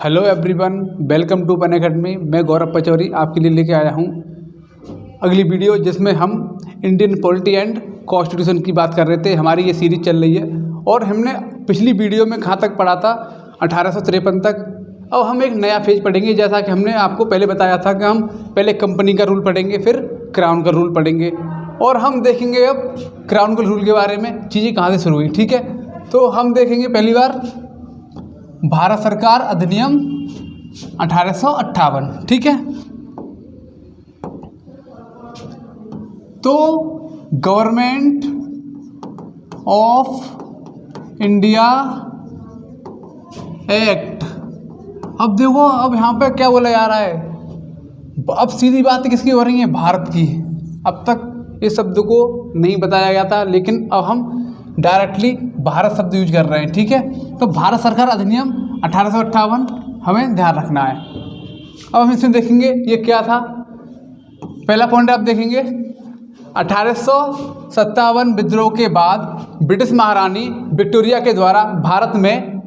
Hello everyone, welcome to पन academy. मैं गौरव पचौरी आपके लिए लेके आया हूँ अगली वीडियो, जिसमें हम इंडियन पॉलिटी एंड कॉन्स्टिट्यूशन की बात कर रहे थे। हमारी ये सीरीज चल रही है और हमने पिछली वीडियो में कहाँ तक पढ़ा था, 1853 तक। अब हम एक नया फेज पढ़ेंगे, जैसा कि हमने आपको पहले बताया था कि हम पहले कंपनी का रूल पढ़ेंगे, फिर क्राउन का रूल पढ़ेंगे और हम देखेंगे अब क्राउन के रूल के बारे में चीज़ें कहाँ से शुरू हुई। ठीक है, तो हम देखेंगे पहली बार भारत सरकार अधिनियम 1858। ठीक है, तो गवर्नमेंट ऑफ इंडिया एक्ट। अब देखो, अब यहाँ पे क्या बोला जा रहा है, अब सीधी बात किसकी हो रही है, भारत की। अब तक इस शब्द को नहीं बताया गया था, लेकिन अब हम डायरेक्टली भारत शब्द यूज कर रहे हैं। ठीक है, तो भारत सरकार अधिनियम 1858 हमें ध्यान रखना है। अब हम इसमें देखेंगे ये क्या था। पहला पॉइंट आप देखेंगे, 1857 विद्रोह के बाद ब्रिटिश महारानी विक्टोरिया के द्वारा भारत में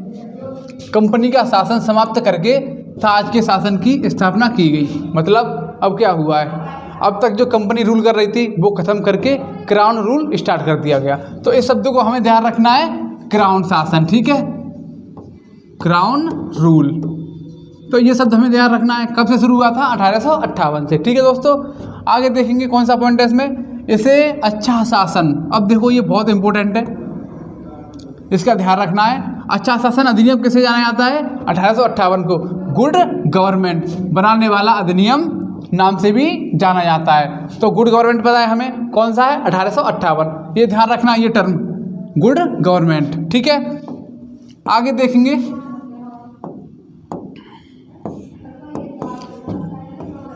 कंपनी का शासन समाप्त करके ताज के शासन की स्थापना की गई। मतलब अब क्या हुआ है, अब तक जो कंपनी रूल कर रही थी वो खत्म करके क्राउन रूल स्टार्ट कर दिया गया। तो इस शब्द को हमें ध्यान रखना है, क्राउन शासन। ठीक है, क्राउन रूल, तो ये शब्द हमें ध्यान रखना है। कब से शुरू हुआ था, 1858 से। ठीक है दोस्तों, आगे देखेंगे कौन सा पॉइंट है इसमें, इसे अच्छा शासन। अब देखो ये बहुत इंपॉर्टेंट है, इसका ध्यान रखना है। अच्छा शासन अधिनियम किसे जाना जाता है, 1858 को गुड गवर्नमेंट बनाने वाला अधिनियम नाम से भी जाना जाता है। तो गुड गवर्नमेंट पता है हमें कौन सा है, 1858। ये ध्यान रखना, ये टर्म गुड गवर्नमेंट। ठीक है, आगे देखेंगे,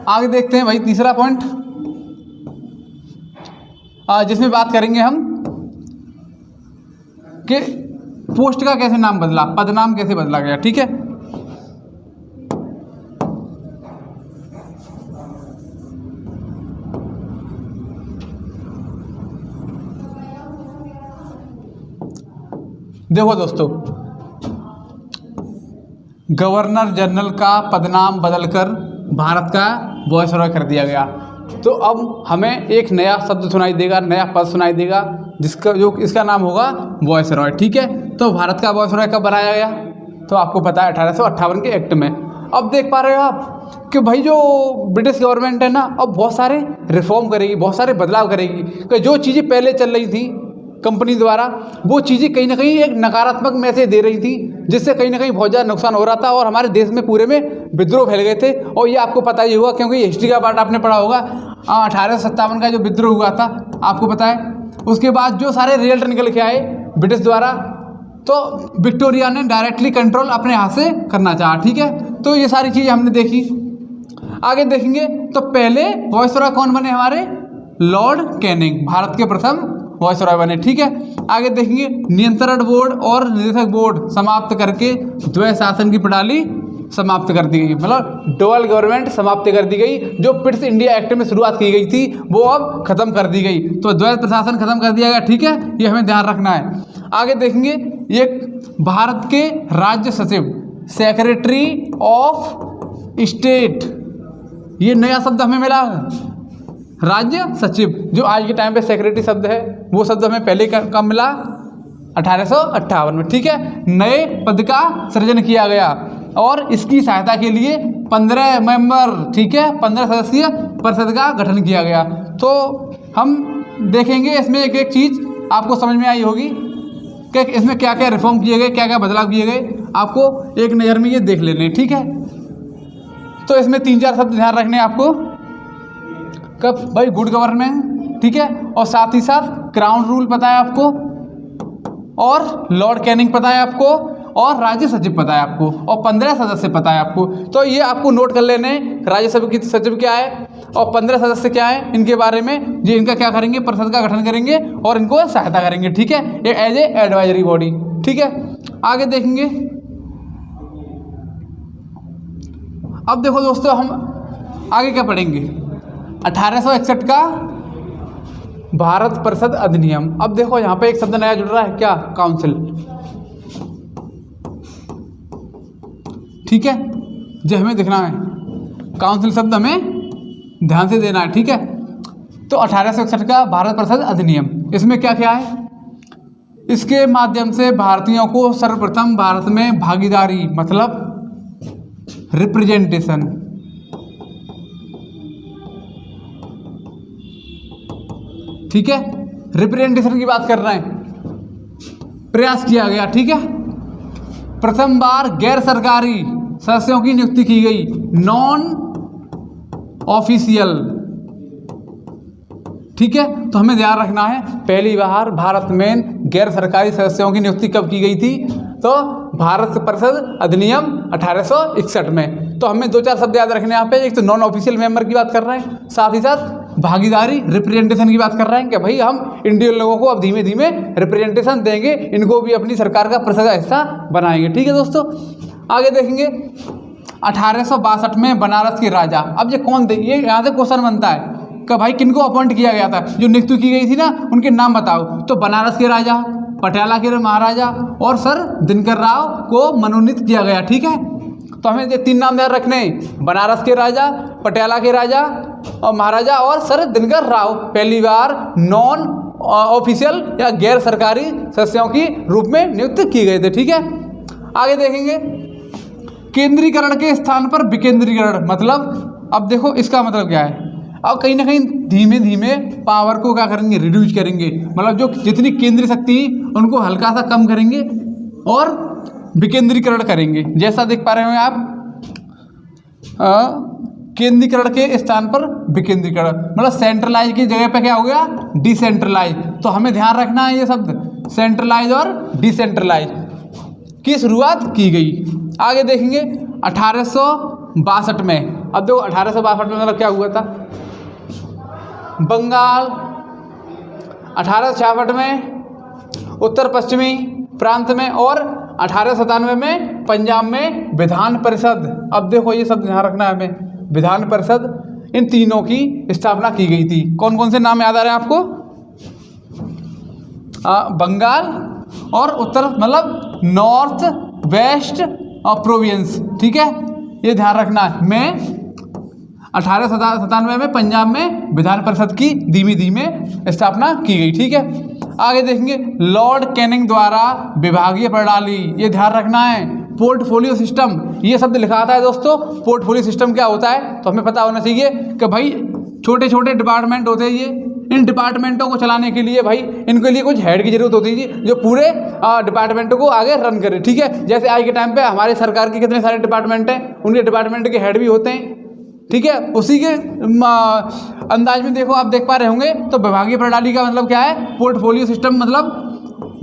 आगे देखते हैं भाई तीसरा पॉइंट, जिसमें बात करेंगे हम कि पोस्ट का कैसे नाम बदला, पदनाम कैसे बदला गया। ठीक है, देखो दोस्तों, गवर्नर जनरल का पदनाम बदलकर भारत का वॉयसरॉय कर दिया गया। तो अब हमें एक नया शब्द सुनाई देगा, नया पद सुनाई देगा, जिसका जो इसका नाम होगा वॉयसरॉय। ठीक है, तो भारत का वॉयसरॉय कब बनाया गया, तो आपको पता है 1858 के एक्ट में। अब देख पा रहे हो आप कि भाई जो ब्रिटिश गवर्नमेंट है ना, अब बहुत सारे रिफॉर्म करेगी, बहुत सारे बदलाव करेगी। कि जो चीज़ें पहले चल रही थी कंपनी द्वारा, वो चीज़ें कहीं ना कहीं एक नकारात्मक मैसेज दे रही थी, जिससे कहीं ना कहीं बहुत ज़्यादा नुकसान हो रहा था और हमारे देश में पूरे में विद्रोह फैल गए थे। और ये आपको पता ही होगा, क्योंकि हिस्ट्री का पार्ट आपने पढ़ा होगा। 1857 का जो विद्रोह हुआ था आपको पता है, उसके बाद जो सारे रिजल्ट निकल के आए ब्रिटिश द्वारा, तो विक्टोरिया ने डायरेक्टली कंट्रोल अपने हाथ से करना चाहा। ठीक है, तो ये सारी चीज़ें हमने देखी। आगे देखेंगे तो पहले वॉयसरॉय कौन बने, हमारे लॉर्ड कैनिंग, भारत के प्रथम वॉयसरॉय बने। ठीक है, आगे देखेंगे नियंत्रण बोर्ड और निदेशक बोर्ड समाप्त करके द्वैध शासन की प्रणाली समाप्त कर दी गई। मतलब डुअल गवर्नमेंट समाप्त कर दी गई। जो ब्रिटिश इंडिया एक्ट में शुरुआत की गई थी वो अब खत्म कर दी गई, तो द्वैध प्रशासन खत्म कर दिया गया। ठीक है, ये हमें ध्यान रखना है। आगे देखेंगे, एक भारत के राज्य सचिव, सेक्रेटरी ऑफ स्टेट, ये नया शब्द हमें मिला, राज्य सचिव। जो आज के टाइम पे सेक्रेटरी शब्द है, वो शब्द हमें पहले कब मिला, 1858 में। ठीक है, नए पद का सृजन किया गया और इसकी सहायता के लिए 15 मेंबर, ठीक है, 15 सदस्यीय परिषद का गठन किया गया। तो हम देखेंगे इसमें एक एक चीज़ आपको समझ में आई होगी कि इसमें क्या क्या रिफॉर्म किए गए, क्या क्या बदलाव किए गए, आपको एक नज़र में ये देख लेने। ठीक है, तो इसमें 3-4 शब्द ध्यान रखने हैं आपको, कब भाई गुड गवर्नमेंट, ठीक है, और साथ ही साथ क्राउन रूल पता है आपको, और लॉर्ड कैनिंग पता है आपको, और राज्य सचिव पता है आपको, और 15 सदस्य पता है आपको। तो ये आपको नोट कर लेने, राज्य सचिव क्या है और 15 सदस्य क्या है, इनके बारे में जी इनका क्या करेंगे, परिषद का गठन करेंगे और इनको सहायता करेंगे। ठीक है, ये एज ए एडवाइजरी बॉडी। ठीक है, आगे देखेंगे। अब देखो दोस्तों, हम आगे क्या पढ़ेंगे, 1861 का भारत परिषद अधिनियम। अब देखो यहाँ पे एक शब्द नया जुड़ रहा है, क्या, काउंसिल। ठीक है, जो हमें दिखना है, काउंसिल शब्द हमें ध्यान से देना है। ठीक है, तो 1861 का भारत परिषद अधिनियम, इसमें क्या क्या है? इसके माध्यम से भारतीयों को सर्वप्रथम भारत में भागीदारी मतलब रिप्रेजेंटेशन, ठीक है, रिप्रेजेंटेशन की बात कर रहे हैं, प्रयास किया गया। ठीक है, प्रथम बार गैर सरकारी सदस्यों की नियुक्ति की गई, नॉन ऑफिशियल। ठीक है, तो हमें ध्यान रखना है पहली बार भारत में गैर सरकारी सदस्यों की नियुक्ति कब की गई थी? तो भारत परिषद अधिनियम 1861 में। तो हमें दो चार शब्द याद रखने यहाँ पे, एक तो नॉन ऑफिशियल मेंबर की बात कर रहे हैं, साथ ही साथ भागीदारी रिप्रेजेंटेशन की बात कर रहे हैं कि भाई हम इंडियन लोगों को अब धीमे धीमे रिप्रेजेंटेशन देंगे, इनको भी अपनी सरकार का परिषद का हिस्सा बनाएंगे। ठीक है दोस्तों, आगे देखेंगे 1862 में बनारस के राजा। अब ये कौन थे? ये यहाँ से क्वेश्चन बनता है कि भाई किनको अपॉइंट किया गया था, जो नियुक्ति की गई थी ना, उनके नाम बताओ। तो बनारस के राजा, पटियाला के महाराजा और सर दिनकर राव को मनोनीत किया गया। ठीक है, तो हमें ये तीन नाम याद रखने हैं, बनारस के राजा, पटियाला के राजा और महाराजा और सर दिनकर राव पहली बार नॉन ऑफिशियल या गैर सरकारी सदस्यों की रूप में नियुक्त किए गए थे। ठीक है, आगे देखेंगे केंद्रीकरण के स्थान पर विकेंद्रीकरण, मतलब अब देखो इसका मतलब क्या है? अब कहीं ना कहीं धीमे धीमे पावर को क्या करेंगे? रिड्यूस करेंगे, मतलब जो जितनी केंद्रीय शक्ति उनको हल्का सा कम करेंगे और विकेंद्रीकरण करेंगे। जैसा देख पा रहे हो आप, केंद्रीकरण के स्थान पर विकेंद्रीकरण, मतलब सेंट्रलाइज की जगह पे क्या हो गया? डिसेंट्रलाइज। तो हमें ध्यान रखना है ये शब्द, सेंट्रलाइज और डिसेंट्रलाइज की शुरुआत की गई। आगे देखेंगे 1862 में। अब देखो 1862 में मतलब क्या हुआ था? बंगाल, 1866 में उत्तर पश्चिमी प्रांत में और 1897 में पंजाब में विधान परिषद। अब देखो ये शब्द ध्यान रखना है हमें, विधान परिषद, इन तीनों की स्थापना की गई थी। कौन कौन से नाम याद आ रहे हैं आपको? बंगाल और उत्तर मतलब नॉर्थ वेस्ट और प्रोविंस। ठीक है, ये ध्यान रखना है। मैं 1897 में पंजाब में विधान परिषद की धीमे धीमे स्थापना की गई। ठीक है, आगे देखेंगे लॉर्ड कैनिंग द्वारा विभागीय प्रणाली, ये ध्यान रखना है। पोर्टफोलियो सिस्टम, ये शब्द लिखा आता है दोस्तों। पोर्टफोलियो सिस्टम क्या होता है तो हमें पता होना चाहिए कि भाई छोटे छोटे डिपार्टमेंट होते हैं, ये इन डिपार्टमेंटों को चलाने के लिए भाई इनके लिए कुछ हेड की जरूरत होती है जो पूरे डिपार्टमेंटों को आगे रन करे। ठीक है, जैसे आज के टाइम पे हमारे सरकार के कितने सारे डिपार्टमेंट हैं, उनके डिपार्टमेंट के हेड भी होते हैं। ठीक है, उसी के अंदाज में देखो आप देख पा रहे होंगे। तो विभागीय प्रणाली का मतलब क्या है? पोर्टफोलियो सिस्टम, मतलब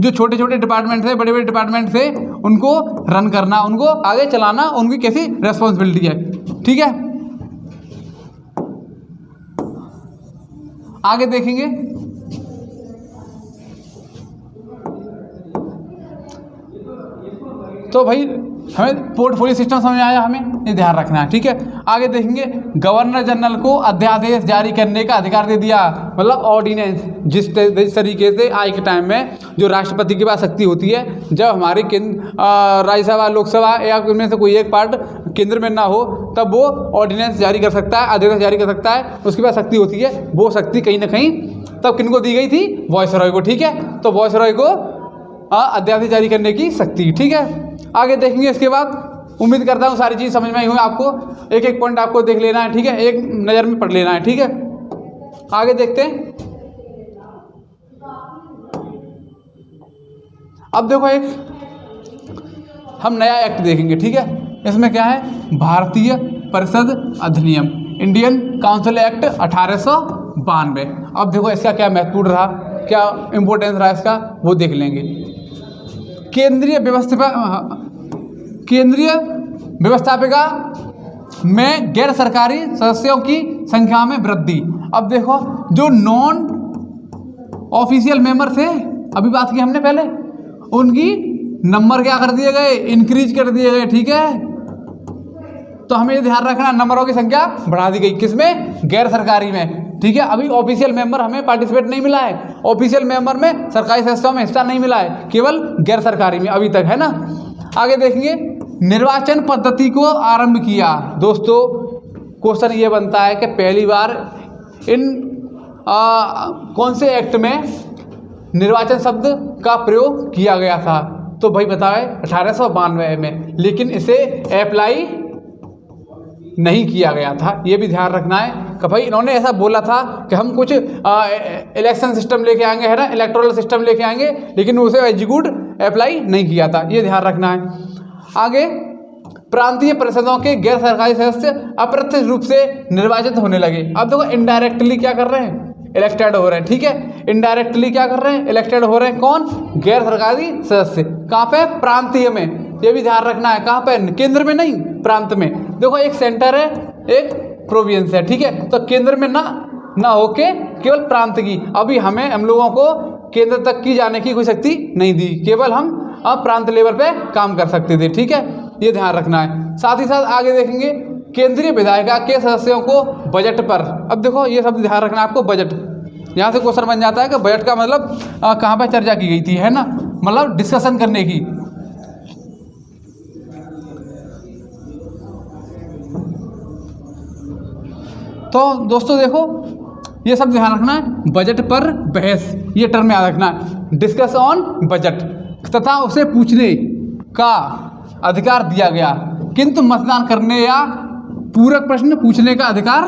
जो छोटे छोटे डिपार्टमेंट थे, बड़े बड़े डिपार्टमेंट थे, उनको रन करना, उनको आगे चलाना, उनकी कैसी रेस्पॉन्सिबिलिटी है। ठीक है, आगे देखेंगे तो भाई हमें पोर्टफोलियो सिस्टम समझ में आया, हमें ये ध्यान रखना है। ठीक है, आगे देखेंगे गवर्नर जनरल को अध्यादेश जारी करने का अधिकार दे दिया, मतलब ऑर्डिनेंस। जिस तरीके से आज के टाइम में जो राष्ट्रपति के पास शक्ति होती है, जब हमारी राज्यसभा लोकसभा या उनमें से कोई एक पार्ट केंद्र में ना हो, तब वो ऑर्डिनेंस जारी कर सकता है, अध्यादेश जारी कर सकता है, उसके पास शक्ति होती है। वो शक्ति कहीं ना कहीं तब किनको दी गई थी? वायसरॉय को। ठीक है, तो वायसरॉय को अध्यादेश जारी करने की शक्ति। ठीक है, आगे देखेंगे इसके बाद। उम्मीद करता हूँ सारी चीज़ समझ में आई हुई आपको। एक एक पॉइंट आपको देख लेना है। ठीक है, एक नज़र में पढ़ लेना है। ठीक है, आगे देखते हैं। अब देखो एक हम नया एक्ट देखेंगे। ठीक है, इसमें क्या है? भारतीय परिषद अधिनियम, इंडियन काउंसिल एक्ट 1892। अब देखो इसका क्या महत्वपूर्ण रहा, क्या इम्पोर्टेंस रहा इसका, वो देख लेंगे। केंद्रीय व्यवस्थापिका में गैर सरकारी सदस्यों की संख्या में वृद्धि। अब देखो जो नॉन ऑफिशियल मेंबर थे, अभी बात की हमने पहले, उनकी नंबर क्या कर दिए गए? इंक्रीज कर दिए गए। ठीक है, तो हमें ये ध्यान रखना, नंबरों की संख्या बढ़ा दी गई। किसमें? गैर सरकारी में। ठीक है, अभी ऑफिशियल मेंबर हमें पार्टिसिपेट नहीं मिला है, ऑफिशियल मेंबर में सरकारी सदस्यों में हिस्सा नहीं मिला है, केवल गैर सरकारी में अभी तक है ना। आगे देखेंगे निर्वाचन पद्धति को आरंभ किया? दोस्तों क्वेश्चन ये बनता है कि पहली बार इन कौन से एक्ट में निर्वाचन शब्द का प्रयोग किया गया था? तो भाई बताए 1892 में, लेकिन इसे अप्लाई नहीं किया गया था। ये भी ध्यान रखना है कि भाई इन्होंने ऐसा बोला था कि हम कुछ इलेक्शन सिस्टम लेके आएंगे, है ना, इलेक्टोरल सिस्टम लेके आएंगे, लेकिन उसे एग्जीक्यूट अप्लाई नहीं किया था। ये ध्यान रखना है। आगे, प्रांतीय परिषदों के गैर सरकारी सदस्य अप्रत्यक्ष रूप से निर्वाचित होने लगे। अब देखो इनडायरेक्टली क्या कर रहे हैं? इलेक्टेड हो रहे हैं, ठीक है। इनडायरेक्टली क्या कर रहे हैं? इलेक्टेड हो रहे हैं। कौन? गैर सरकारी सदस्य। कहाँ पे? प्रांतीय में। ये भी ध्यान रखना है। कहाँ पे? केंद्र में नहीं, प्रांत में। देखो एक सेंटर है, एक प्रोविंस है, ठीक है। तो केंद्र में ना होके केवल प्रांत की। अभी हम लोगों को केंद्र तक की जाने की कोई शक्ति नहीं दी, केवल हम अब प्रांत लेवल पे काम कर सकते थे, ठीक है। ये ध्यान रखना है। साथ ही साथ आगे देखेंगे केंद्रीय विधायिका के सदस्यों को बजट पर। अब देखो ये शब्द ध्यान रखना है आपको, बजट। यहाँ से क्वेश्चन बन जाता है कि बजट का मतलब कहाँ पे चर्चा की गई थी, है ना, मतलब डिस्कशन करने की। तो दोस्तों देखो ये सब ध्यान रखना है, बजट पर बहस, ये टर्म याद रखना है, डिस्कस ऑन बजट, तथा उसे पूछने का अधिकार दिया गया, किंतु मतदान करने या पूरक प्रश्न पूछने का अधिकार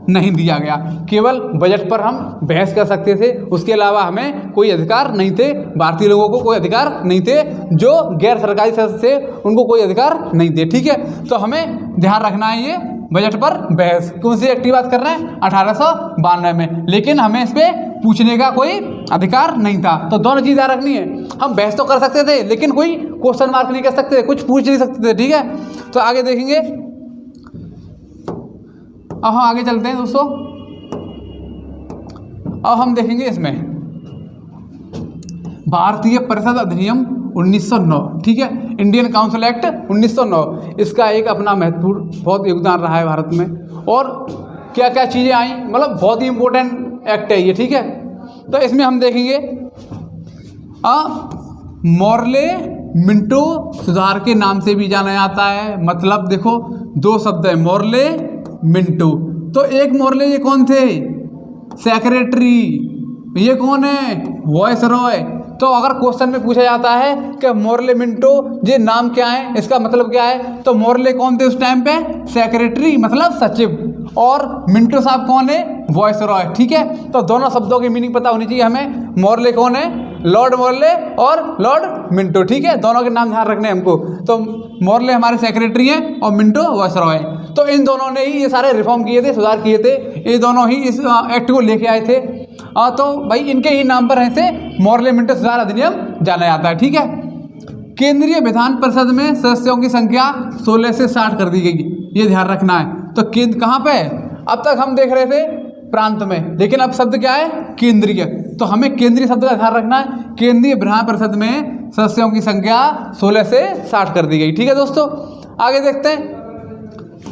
नहीं दिया गया। केवल बजट पर हम बहस कर सकते थे, उसके अलावा हमें कोई अधिकार नहीं थे। भारतीय लोगों को कोई अधिकार नहीं थे, जो गैर सरकारी सदस्य थे उनको कोई अधिकार नहीं थे, ठीक है। तो हमें ध्यान रखना है ये बजट पर बहस। कौन सी एक्ट की बात कर रहे हैं? 1892 में। लेकिन हमें इस पर पूछने का कोई अधिकार नहीं था। तो दोनों चीज़ याद रखनी है। हम बहस तो कर सकते थे, लेकिन कोई क्वेश्चन मार्क नहीं कर सकते थे, कुछ पूछ नहीं सकते थे, ठीक है। तो आगे देखेंगे, अब हम आगे चलते हैं दोस्तों। अब हम देखेंगे इसमें भारतीय परिषद अधिनियम 1909, ठीक है, इंडियन काउंसिल एक्ट 1909। इसका एक अपना महत्वपूर्ण बहुत योगदान रहा है भारत में। और क्या क्या चीज़ें आई, मतलब बहुत ही इंपॉर्टेंट एक्ट है ये, ठीक है। तो इसमें हम देखेंगे मॉर्ले मिंटो सुधार के नाम से भी जाना जाता है। मतलब देखो दो शब्द है, मॉर्ले मिंटो। तो एक मॉर्ले ये कौन थे? सेक्रेटरी। ये कौन है? वायसरॉय। तो अगर क्वेश्चन में पूछा जाता है कि मॉर्ले मिंटो ये नाम क्या है, इसका मतलब क्या है, तो मॉर्ले कौन थे उस टाइम पे? सेक्रेटरी मतलब सचिव। और मिंटो साहब कौन है? वायसरॉय, ठीक है। तो दोनों शब्दों की मीनिंग पता होनी चाहिए हमें। मॉर्ले कौन है? लॉर्ड मॉर्ले और लॉर्ड मिंटो, ठीक है। दोनों के नाम ध्यान रखने हैं हमको। तो मॉर्ले हमारे सेक्रेटरी हैं और मिंटो वायसरॉय। तो इन दोनों ने ही ये सारे रिफॉर्म किए थे, सुधार किए थे। ये दोनों ही इस एक्ट को लेके आए थे। तो भाई इनके ही नाम पर ऐसे मॉर्ले मिंटो सुधार अधिनियम जाना जाता है, ठीक है। केंद्रीय विधान परिषद में सदस्यों की संख्या 16 से 60 कर दी गई, ये ध्यान रखना है। तो केंद्र कहाँ पे? अब तक हम देख रहे थे प्रांत में, लेकिन अब शब्द क्या है? केंद्रीय। तो हमें केंद्रीय शब्द का ध्यान रखना है। केंद्रीय विधान परिषद में सदस्यों की संख्या 16 से 60 कर दी गई, ठीक है दोस्तों। आगे देखते हैं,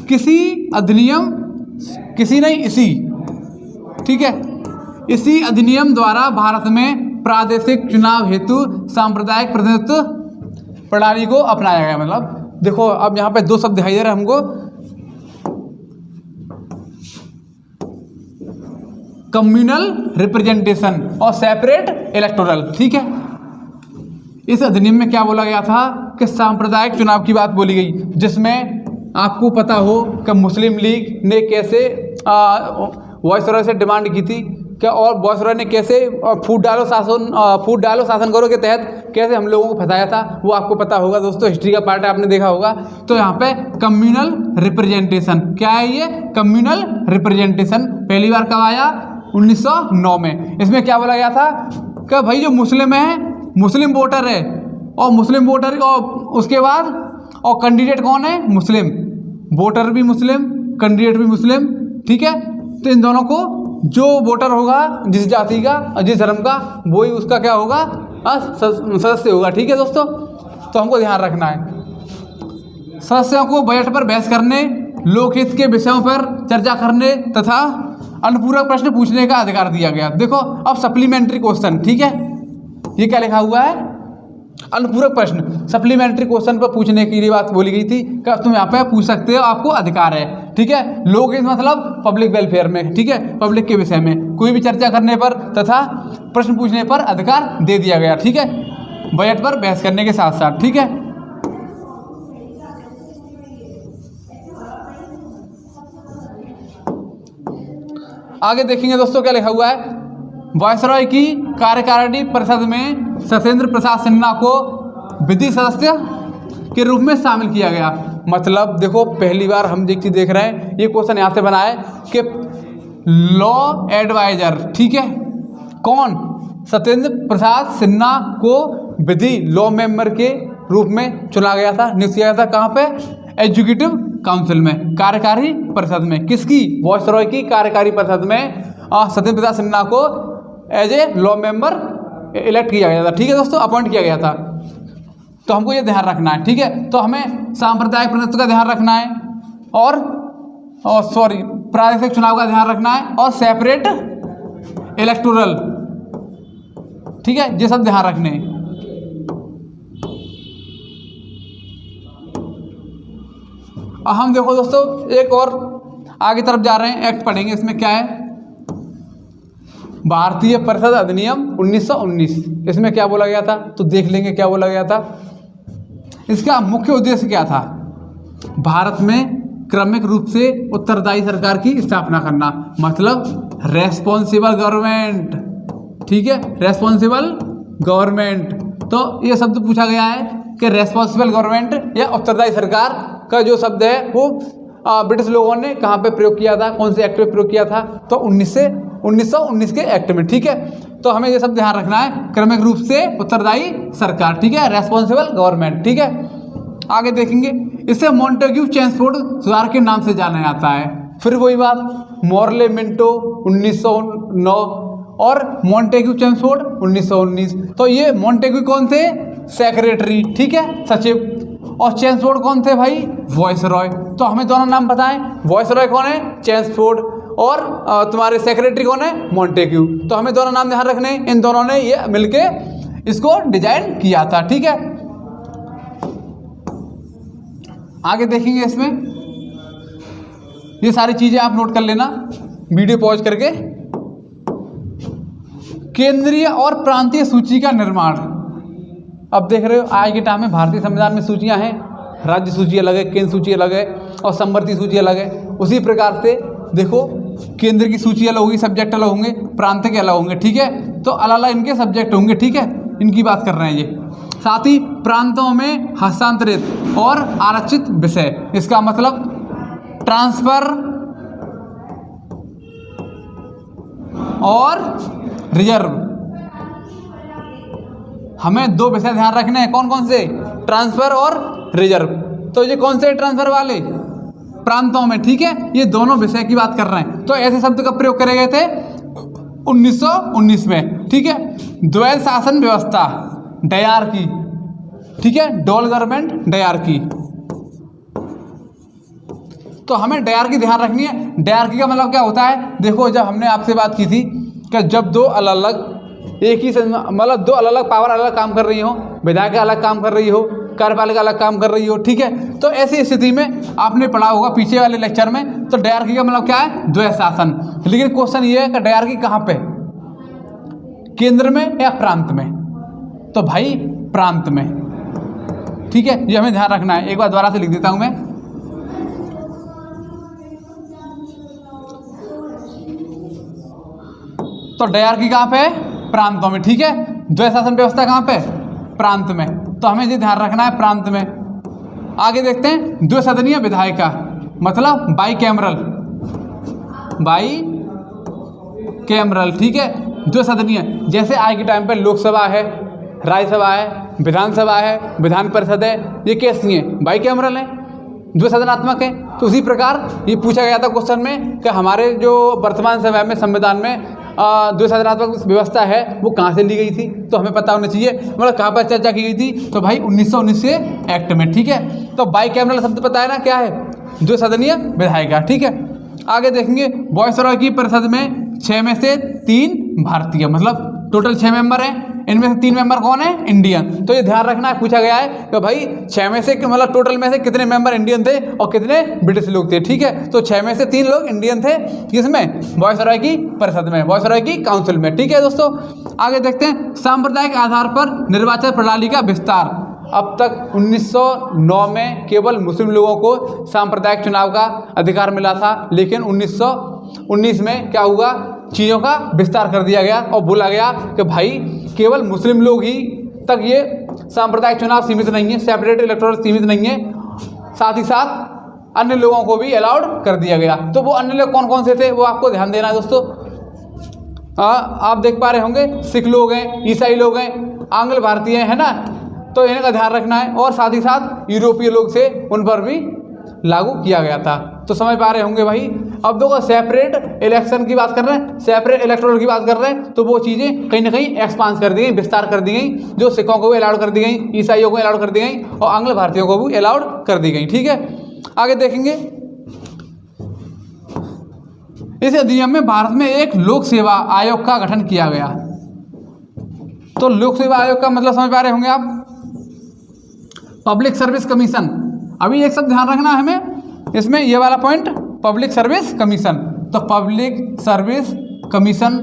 किसी अधिनियम, किसी नहीं इसी, ठीक है, इसी अधिनियम द्वारा भारत में प्रादेशिक चुनाव हेतु सांप्रदायिक प्रतिनिधित्व प्रणाली को अपनाया गया। मतलब देखो अब यहाँ पे दो शब्द दिखाई दे रहे हैं हमको, कम्युनल रिप्रेजेंटेशन और सेपरेट इलेक्टोरल, ठीक है। इस अधिनियम में क्या बोला गया था कि सांप्रदायिक चुनाव की बात बोली गई, जिसमें आपको पता हो कि मुस्लिम लीग ने कैसे वायसरॉय से डिमांड की थी क्या, और वायसरॉय ने कैसे फूट डालो शासन करो के तहत कैसे हम लोगों को फंसाया था, वो आपको पता होगा दोस्तों। हिस्ट्री का पार्ट है, आपने देखा होगा। तो यहाँ पे कम्युनल रिप्रेजेंटेशन क्या है? ये कम्युनल रिप्रेजेंटेशन पहली बार कब आया? 1909 में। इसमें क्या बोला गया था कि भाई जो मुस्लिम है, मुस्लिम वोटर है, और मुस्लिम वोटर और उसके बाद और कैंडिडेट कौन है? मुस्लिम। वोटर भी मुस्लिम, कैंडिडेट भी मुस्लिम, ठीक है। तो इन दोनों को जो वोटर होगा जिस जाति का और जिस धर्म का, वही उसका क्या होगा? सदस्य होगा, ठीक है दोस्तों। तो हमको ध्यान रखना है, सदस्यों को बजट पर बहस करने, लोकहित के विषयों पर चर्चा करने तथा अनुपूरक प्रश्न पूछने का अधिकार दिया गया। देखो अब सप्लीमेंट्री क्वेश्चन, ठीक है, ये क्या लिखा हुआ है? अनुपूरक प्रश्न सप्लीमेंट्री क्वेश्चन पर पूछने के लिए बात बोली गई थी कि तुम यहाँ पे पूछ सकते हो, आपको अधिकार है। ठीक है, लोग इस मतलब पब्लिक वेलफेयर में, ठीक है, पब्लिक के विषय में कोई भी चर्चा करने पर तथा प्रश्न पूछने पर अधिकार दे दिया गया। ठीक है, बजट पर बहस करने के साथ साथ। ठीक है, आगे देखेंगे दोस्तों क्या लिखा हुआ है। वायसरॉय की कार्यकारिणी परिषद में सत्येंद्र प्रसाद सिन्हा को विधि सदस्य के रूप में शामिल किया गया। मतलब देखो पहली बार हम एक चीज देख रहे हैं, ये क्वेश्चन यहाँ से बना है कि लॉ एडवाइजर, ठीक है, कौन, सत्येंद्र प्रसाद सिन्हा को विधि लॉ मेंबर के रूप में चुना गया था, नियुक्त किया गया था। कहाँ पे? एग्जीक्यूटिव काउंसिल में, कार्यकारी परिषद में। किसकी? वायसरॉय की कार्यकारी परिषद में सत्येंद्र प्रसाद सिन्हा को as a law member elect किया गया था। ठीक है दोस्तों, अपॉइंट किया गया था। तो हमको ये ध्यान रखना है। ठीक है, तो हमें सांप्रदायिक प्रतिनिधित्व का ध्यान रखना है और प्रादेशिक चुनाव का ध्यान रखना है और सेपरेट इलेक्टोरल, ठीक है, ये सब ध्यान रखने हैं। हम देखो दोस्तों एक और आगे तरफ जा रहे हैं, एक्ट पढ़ेंगे। इसमें क्या है? भारतीय परिषद अधिनियम 1919। इसमें क्या बोला गया था तो देख लेंगे क्या बोला गया था। इसका मुख्य उद्देश्य क्या था? भारत में क्रमिक रूप से उत्तरदायी सरकार की स्थापना करना, मतलब रेस्पॉन्सिबल गवर्नमेंट। ठीक है, रेस्पॉन्सिबल गवर्नमेंट। तो ये शब्द पूछा गया है कि रेस्पॉन्सिबल गवर्नमेंट या उत्तरदायी सरकार का जो शब्द है वो ब्रिटिश लोगों ने कहाँ पे प्रयोग किया था, कौन से एक्ट में प्रयोग किया था? तो 1919 के एक्ट में। ठीक है, तो हमें ये सब ध्यान रखना है, क्रमिक रूप से उत्तरदायी सरकार। ठीक है, रेस्पॉन्सिबल गवर्नमेंट। ठीक है, आगे देखेंगे। इसे मॉन्टेग्यू चेम्सफोर्ड सुधार के नाम से जाना जाता है। फिर वही बात, मॉर्ले मिंटो 1909 और मॉन्टेग्यू चेम्सफोर्ड 1919। तो ये मॉन्टेग्यू कौन थे? सेक्रेटरी, ठीक है, सचिव। और चेम्सफोर्ड कौन थे भाई? वॉयसरॉय। तो हमें दोनों नाम बताएं, वॉयसरॉय कौन है? चेम्सफोर्ड। और तुम्हारे सेक्रेटरी कौन है? मॉन्टेग्यू। तो हमें दोनों नाम ध्यान रखने, इन दोनों ने ये मिलके इसको डिजाइन किया था। ठीक है, आगे देखेंगे। इसमें ये सारी चीजें आप नोट कर लेना वीडियो पॉज करके। केंद्रीय और प्रांतीय सूची का निर्माण। अब देख रहे हो आज के टाइम में भारतीय संविधान में सूचियां हैं, राज्य सूची अलग है, केंद्र सूची अलग है और समवर्ती सूची अलग है। उसी प्रकार से देखो केंद्र की सूची अलग होगी, सब्जेक्ट अलग होंगे, प्रांत के अलग होंगे। ठीक है, तो अलग अलग इनके सब्जेक्ट होंगे। ठीक है, इनकी बात कर रहे हैं ये। साथ ही प्रांतों में हस्तांतरित और आरक्षित विषय, इसका मतलब ट्रांसफर और रिजर्व। हमें दो विषय ध्यान रखने हैं, कौन कौन से? ट्रांसफर और रिजर्व। तो ये कौन से ट्रांसफर वाले? प्रांतों में। ठीक है, ये दोनों विषय की बात कर रहे हैं। तो ऐसे शब्द का प्रयोग करे गए थे 1919 में। ठीक है, द्वैध शासन व्यवस्था, डायरकी। ठीक है, डोल गवर्नमेंट, डायरकी। तो हमें डायरकी ध्यान रखनी है। डायरकी का मतलब क्या होता है? देखो जब हमने आपसे बात की थी कि जब दो अलग अलग एक ही मतलब दो अलग अलग पावर अलग काम कर रही हो, विधायक अलग काम कर रही हो, कार्यपालिका अलग काम कर रही हो। ठीक है, तो ऐसी स्थिति में आपने पढ़ा होगा पीछे वाले लेक्चर में, तो डायरकी का मतलब क्या है? द्वैध शासन। लेकिन क्वेश्चन ये है कि डायरकी कहाँ पे? केंद्र में या प्रांत में? तो भाई प्रांत में। ठीक है, ये हमें ध्यान रखना है। एक बार दोबारा से लिख देता हूं मैं। तो डायरकी कहाँ पे? प्रांतों में। ठीक है, द्वैध शासन व्यवस्था कहाँ पे? प्रांत में। तो हमें ये ध्यान रखना है, प्रांत में। आगे देखते हैं। द्विसदनीय विधायिका मतलब बाई कैमरल, बाई कैमरल। ठीक है, द्विसदनीय, जैसे आज के टाइम पे लोकसभा है, राज्यसभा है, विधानसभा है, विधान परिषद है, ये कैसी हैं? बाई कैमरल है, द्विसदनात्मक है। तो उसी प्रकार ये पूछा गया था क्वेश्चन में कि हमारे जो वर्तमान समय में संविधान में द्विसदनात्मक व्यवस्था है वो कहाँ से ली गई थी? तो हमें पता होना चाहिए, मतलब कहाँ पर चर्चा की गई थी? तो भाई 1919 के एक्ट में। ठीक है, तो बाई कैमरल शब्द पता है ना क्या है? द्विसदनीय विधायिका। ठीक है, आगे देखेंगे। वायसरॉय की परिषद में 6 में से 3 भारतीय, मतलब टोटल 6 मेंबर हैं। इनमें से 3 मेंबर कौन है? इंडियन। तो ये ध्यान रखना है, पूछा गया है कि भाई 6 में से मतलब टोटल में से कितने मेंबर इंडियन थे और कितने ब्रिटिश लोग थे। ठीक है, तो 6 में से 3 लोग इंडियन थे, किसमें? वायसरॉय की परिषद में, वायसरॉय की काउंसिल में। ठीक है दोस्तों, आगे देखते हैं सांप्रदायिक आधार पर निर्वाचन प्रणाली का विस्तार। अब तक 1909 में केवल मुस्लिम लोगों को सांप्रदायिक चुनाव का अधिकार मिला था, लेकिन 1919 में क्या हुआ? चीज़ों का विस्तार कर दिया गया और बोला गया कि भाई केवल मुस्लिम लोग ही तक ये सांप्रदायिक चुनाव सीमित नहीं है, सेपरेट इलेक्टोरल सीमित नहीं है, साथ ही साथ अन्य लोगों को भी अलाउड कर दिया गया। तो वो अन्य लोग कौन कौन से थे वो आपको ध्यान देना है दोस्तों। आप देख पा रहे होंगे, सिख लोग हैं, ईसाई लोग हैं, आंग्ल भारतीय है ना, तो इनका ध्यान रखना है। और साथ ही साथ यूरोपीय लोग से उन पर भी लागू किया गया था। तो समझ पा रहे होंगे भाई। अब देखो सेपरेट इलेक्शन की बात कर रहे हैं, सेपरेट इलेक्टोरल की बात कर रहे हैं, तो वो चीज़ें कहीं ना कहीं एक्सपांस कर दी गई, विस्तार कर दी गई, जो सिखों को भी अलाउड कर दी गई, ईसाइयों को अलाउड कर दी गई और आंग्ल भारतीयों को भी अलाउड कर दी गई। ठीक है, आगे देखेंगे। इस अधिनियम में भारत में एक लोक सेवा आयोग का गठन किया गया। तो लोक सेवा आयोग का मतलब समझ पा रहे होंगे आप, पब्लिक सर्विस कमीशन। अभी एक सब ध्यान रखना है हमें इसमें, ये वाला पॉइंट, पब्लिक सर्विस कमीशन। तो पब्लिक सर्विस कमीशन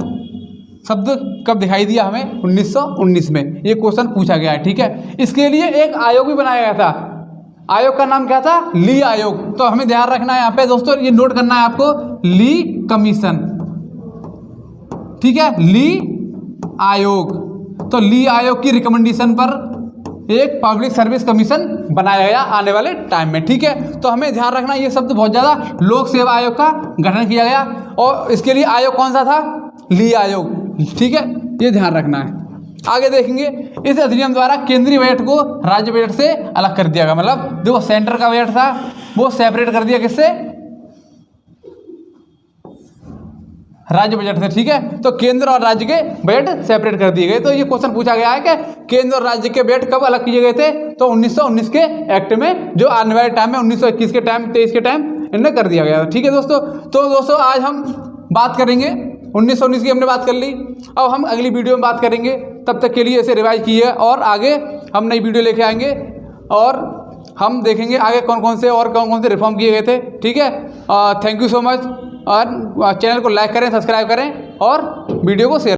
शब्द कब दिखाई दिया हमें? 1919 में। ये क्वेश्चन पूछा गया है। ठीक है, इसके लिए एक आयोग भी बनाया गया था। आयोग का नाम क्या था? ली आयोग। तो हमें ध्यान रखना है यहाँ पे दोस्तों, ये नोट करना है आपको, ली कमीशन। ठीक है, ली आयोग। तो ली आयोग की रिकमेंडेशन पर एक पब्लिक सर्विस कमीशन बनाया गया आने वाले टाइम में। ठीक है, तो हमें ध्यान रखना ये शब्द बहुत ज़्यादा, लोक सेवा आयोग का गठन किया गया और इसके लिए आयोग कौन सा था? ली आयोग। ठीक है, ये ध्यान रखना है। आगे देखेंगे, इस अधिनियम द्वारा केंद्रीय बजट को राज्य बजट से अलग कर दिया गया। मतलब देखो सेंटर का बजट था वो सेपरेट कर दिया, किससे? राज्य बजट से। ठीक है, तो केंद्र और राज्य के बजट सेपरेट कर दिए गए। तो ये क्वेश्चन पूछा गया है कि केंद्र और राज्य के बजट कब अलग किए गए थे? तो 1919 के एक्ट में, जो आने वाले टाइम में 1921 के टाइम, 23 के टाइम इनमें कर दिया गया था। ठीक है दोस्तों, तो दोस्तों आज हम बात करेंगे 1919 की, हमने बात कर ली। अब हम अगली वीडियो में बात करेंगे, तब तक के लिए इसे रिवाइज कीजिए और आगे हम नई वीडियो लेके आएंगे और हम देखेंगे आगे कौन कौन से रिफॉर्म किए गए थे। ठीक है, थैंक यू सो मच। और चैनल को लाइक करें, सब्सक्राइब करें और वीडियो को शेयर